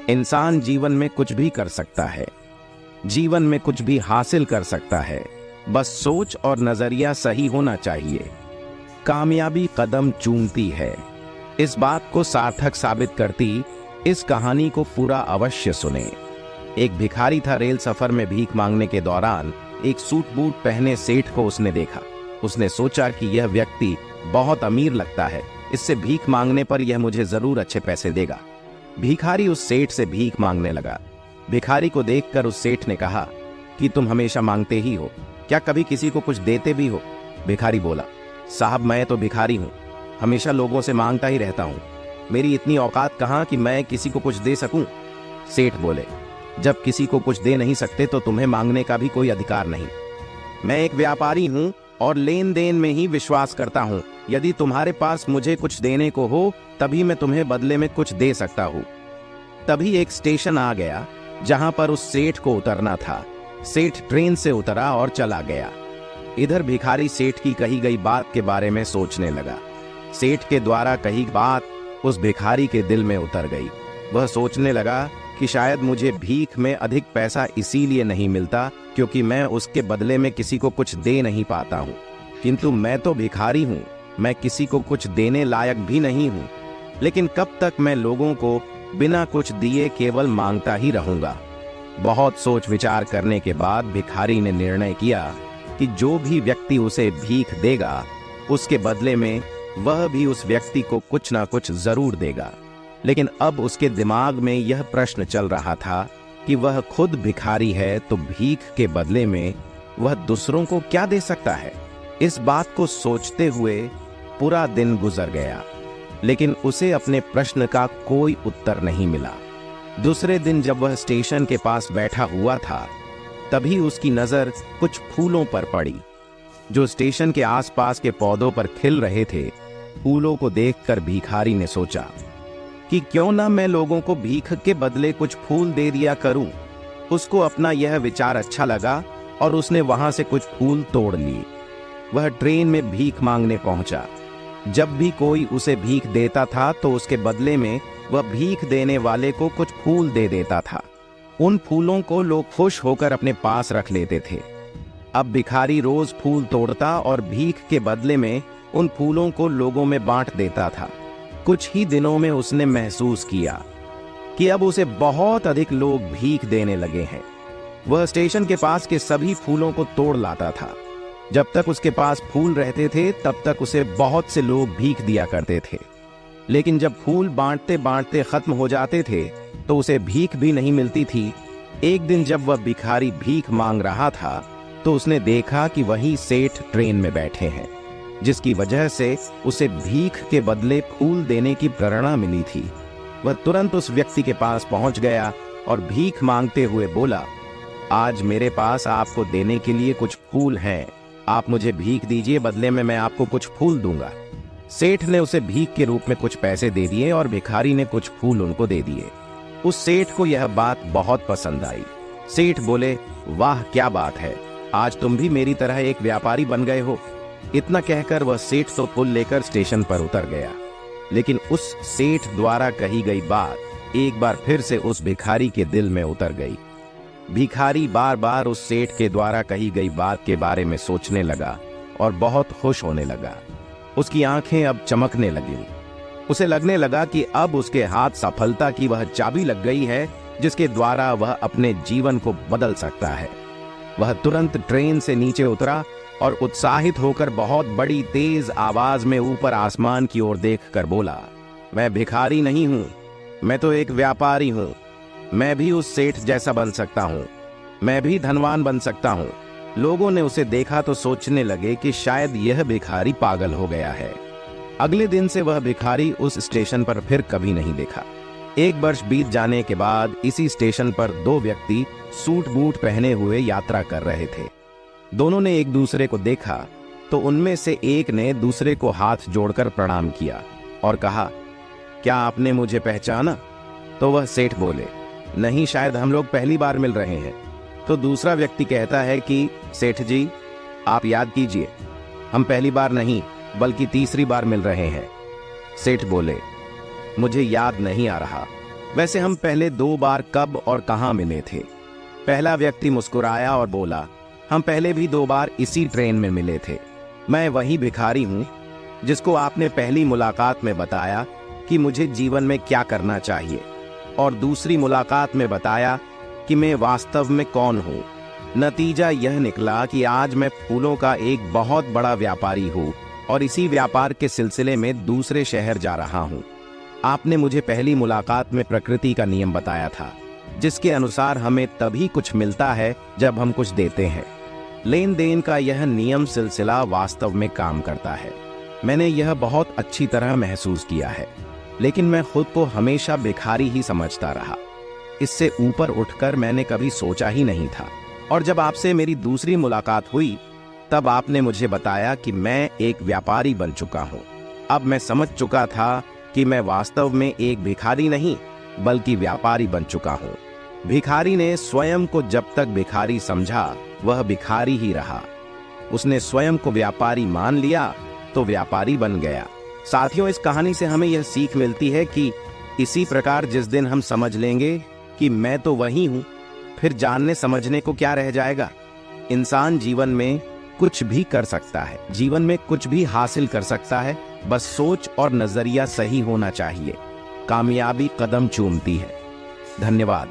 इंसान जीवन में कुछ भी कर सकता है, जीवन में कुछ भी हासिल कर सकता है, बस सोच और नजरिया सही होना चाहिए। कामयाबी कदम चूमती है। इस बात को सार्थक साबित करती इस कहानी को पूरा अवश्य सुने। एक भिखारी था। रेल सफर में भीख मांगने के दौरान एक सूट बूट पहने सेठ को उसने देखा। उसने सोचा कि यह व्यक्ति बहुत अमीर लगता है, इससे भीख मांगने पर यह मुझे जरूर अच्छे पैसे देगा। भिखारी उस सेठ से भीख मांगने लगा। भिखारी को देखकर उस सेठ ने कहा कि तुम हमेशा मांगते ही हो, क्या कभी किसी को कुछ देते भी हो? भिखारी बोला, साहब मैं तो भिखारी हूँ, हमेशा लोगों से मांगता ही रहता हूँ, मेरी इतनी औकात कहाँ कि मैं किसी को कुछ दे सकूं। सेठ बोले, जब किसी को कुछ दे नहीं सकते तो तुम्हें मांगने का भी कोई अधिकार नहीं। मैं एक व्यापारी हूँ और लेन देन में ही विश्वास करता हूँ। यदि तुम्हारे पास मुझे कुछ देने को हो तभी मैं तुम्हें बदले में कुछ दे सकता हूँ। तभी एक स्टेशन आ गया जहां पर उस सेठ को उतरना था। सेठ ट्रेन से उतरा और चला गया। इधर भिखारी सेठ की कही गई बात के बारे में सोचने लगा। सेठ के द्वारा कही बात उस भिखारी के दिल में उतर गई। वह सोचने लगा कि शायद मुझे भीख में अधिक पैसा इसीलिए नहीं मिलता क्योंकि मैं उसके बदले में किसी को कुछ दे नहीं पाता हूँ, किंतु मैं तो भिखारी हूँ, मैं किसी को कुछ देने लायक भी नहीं हूँ। लेकिन कब तक मैं लोगों को बिना कुछ दिए केवल मांगता ही रहूंगा। बहुत सोच विचार करने के बाद भिखारी ने निर्णय किया कि जो भी व्यक्ति उसे भीख देगा उसके बदले में वह भी उस व्यक्ति को कुछ ना कुछ जरूर देगा। लेकिन अब उसके दिमाग में यह प्रश्न चल रहा था कि वह खुद भिखारी है तो भीख के बदले में वह दूसरों को क्या दे सकता है। इस बात को सोचते हुए पूरा दिन गुजर गया, लेकिन उसे अपने प्रश्न का कोई उत्तर नहीं मिला। दूसरे दिन जब वह स्टेशन के पास बैठा हुआ था तभी उसकी नजर कुछ फूलों पर पड़ी जो स्टेशन के आसपास के पौधों पर खिल रहे थे। फूलों को देखकर भिखारी ने सोचा कि क्यों ना मैं लोगों को भीख के बदले कुछ फूल दे दिया करूं। उसको अपना यह विचार अच्छा लगा और उसने वहां से कुछ फूल तोड़ लिए। वह ट्रेन में भीख मांगने पहुंचा। जब भी कोई उसे भीख देता था तो उसके बदले में वह भीख देने वाले को कुछ फूल दे देता था। उन फूलों को लोग खुश होकर अपने पास रख लेते थे। अब भिखारी रोज फूल तोड़ता और भीख के बदले में उन फूलों को लोगों में बांट देता था। कुछ ही दिनों में उसने महसूस किया कि अब उसे बहुत अधिक लोग भीख देने लगे हैं। वह स्टेशन के पास के सभी फूलों को तोड़ लाता था। जब तक उसके पास फूल रहते थे तब तक उसे बहुत से लोग भीख दिया करते थे, लेकिन जब फूल बांटते बांटते खत्म हो जाते थे तो उसे भीख भी नहीं मिलती थी। एक दिन जब वह भिखारी भीख मांग रहा था तो उसने देखा कि वही सेठ ट्रेन में बैठे हैं, जिसकी वजह से उसे भीख के बदले फूल देने की प्रेरणा मिली थी। वह तुरंत उस व्यक्ति के पास पहुंच गया और भीख मांगते हुए बोला, आज मेरे पास आपको देने के लिए कुछ फूल हैं, आप मुझे भीख दीजिए, बदले में मैं आपको कुछ फूल दूंगा। सेठ ने उसे भीख के रूप में कुछ पैसे दे दिए और भिखारी ने कुछ फूल उनको दे दिए। उस सेठ को यह बात बहुत पसंद आई। सेठ बोले, वाह क्या बात है, आज तुम भी मेरी तरह एक व्यापारी बन गए हो। इतना कहकर वह सेठ तो फूल लेकर स्टेशन पर उतर गया। लेकिन उस सेठ द्वारा कही गई बात एक बार फिर से उस भिखारी के दिल में उतर गई। भिखारी बार बार उस सेठ के द्वारा कही गई बात के बारे में सोचने लगा और बहुत खुश होने लगा। उसकी आंखें अब चमकने लगीं। उसे लगने लगा कि अब उसके हाथ सफलता की वह चाबी लग गई है जिसके द्वारा वह अपने जीवन को बदल सकता है। वह तुरंत ट्रेन से नीचे उतरा और उत्साहित होकर बहुत बड़ी तेज आवाज में ऊपर आसमान की ओर देखकर बोला, मैं भिखारी नहीं हूं, मैं तो एक व्यापारी हूं। मैं भी उस सेठ जैसा बन सकता हूं, मैं भी धनवान बन सकता हूं। लोगों ने उसे देखा तो सोचने लगे कि शायद यह भिखारी पागल हो गया है। अगले दिन से वह भिखारी उस स्टेशन पर फिर कभी नहीं देखा। एक वर्ष बीत जाने के बाद इसी स्टेशन पर दो व्यक्ति सूट बूट पहने हुए यात्रा कर रहे थे। दोनों ने एक दूसरे को देखा तो उनमें से एक ने दूसरे को हाथ जोड़कर प्रणाम किया और कहा, क्या आपने मुझे पहचाना? तो वह सेठ बोले, नहीं, शायद हम लोग पहली बार मिल रहे हैं। तो दूसरा व्यक्ति कहता है कि सेठ जी, आप याद कीजिए, हम पहली बार नहीं बल्कि तीसरी बार मिल रहे हैं। सेठ बोले, मुझे याद नहीं आ रहा, वैसे हम पहले 2 बार कब और कहां मिले थे? पहला व्यक्ति मुस्कुराया और बोला, हम पहले भी 2 बार इसी ट्रेन में मिले थे। मैं वही भिखारी हूं जिसको आपने पहली मुलाकात में बताया कि मुझे जीवन में क्या करना चाहिए, और दूसरी मुलाकात में बताया कि मैं वास्तव में कौन हूं। नतीजा यह निकला कि आज मैं फूलों का एक बहुत बड़ा व्यापारी हूं और इसी व्यापार के सिलसिले में दूसरे शहर जा रहा हूं। आपने मुझे पहली मुलाकात में प्रकृति का नियम बताया था, जिसके अनुसार हमें तभी कुछ मिलता है जब हम कुछ देते हैं। लेन देन का यह नियम सिलसिला वास्तव में काम करता है। मैंने यह बहुत अच्छी तरह महसूस किया है, लेकिन मैं खुद को हमेशा भिखारी ही समझता रहा। इससे ऊपर उठकर मैंने कभी सोचा ही नहीं था। और जब आपसे मेरी दूसरी मुलाकात हुई, तब आपने मुझे बताया कि मैं एक व्यापारी बन चुका हूँ। अब मैं समझ चुका था कि मैं वास्तव में एक भिखारी नहीं, बल्कि व्यापारी बन चुका हूँ। भिखारी ने स्वयं को जब तक भिखारी समझा, वह भिखारी ही रहा। उसने स्वयं को व्यापारी मान लिया तो व्यापारी बन गया। साथियों, इस कहानी से हमें यह सीख मिलती है कि इसी प्रकार जिस दिन हम समझ लेंगे कि मैं तो वही हूँ, फिर जानने समझने को क्या रह जाएगा। इंसान जीवन में कुछ भी कर सकता है, जीवन में कुछ भी हासिल कर सकता है, बस सोच और नजरिया सही होना चाहिए। कामयाबी कदम चूमती है। धन्यवाद।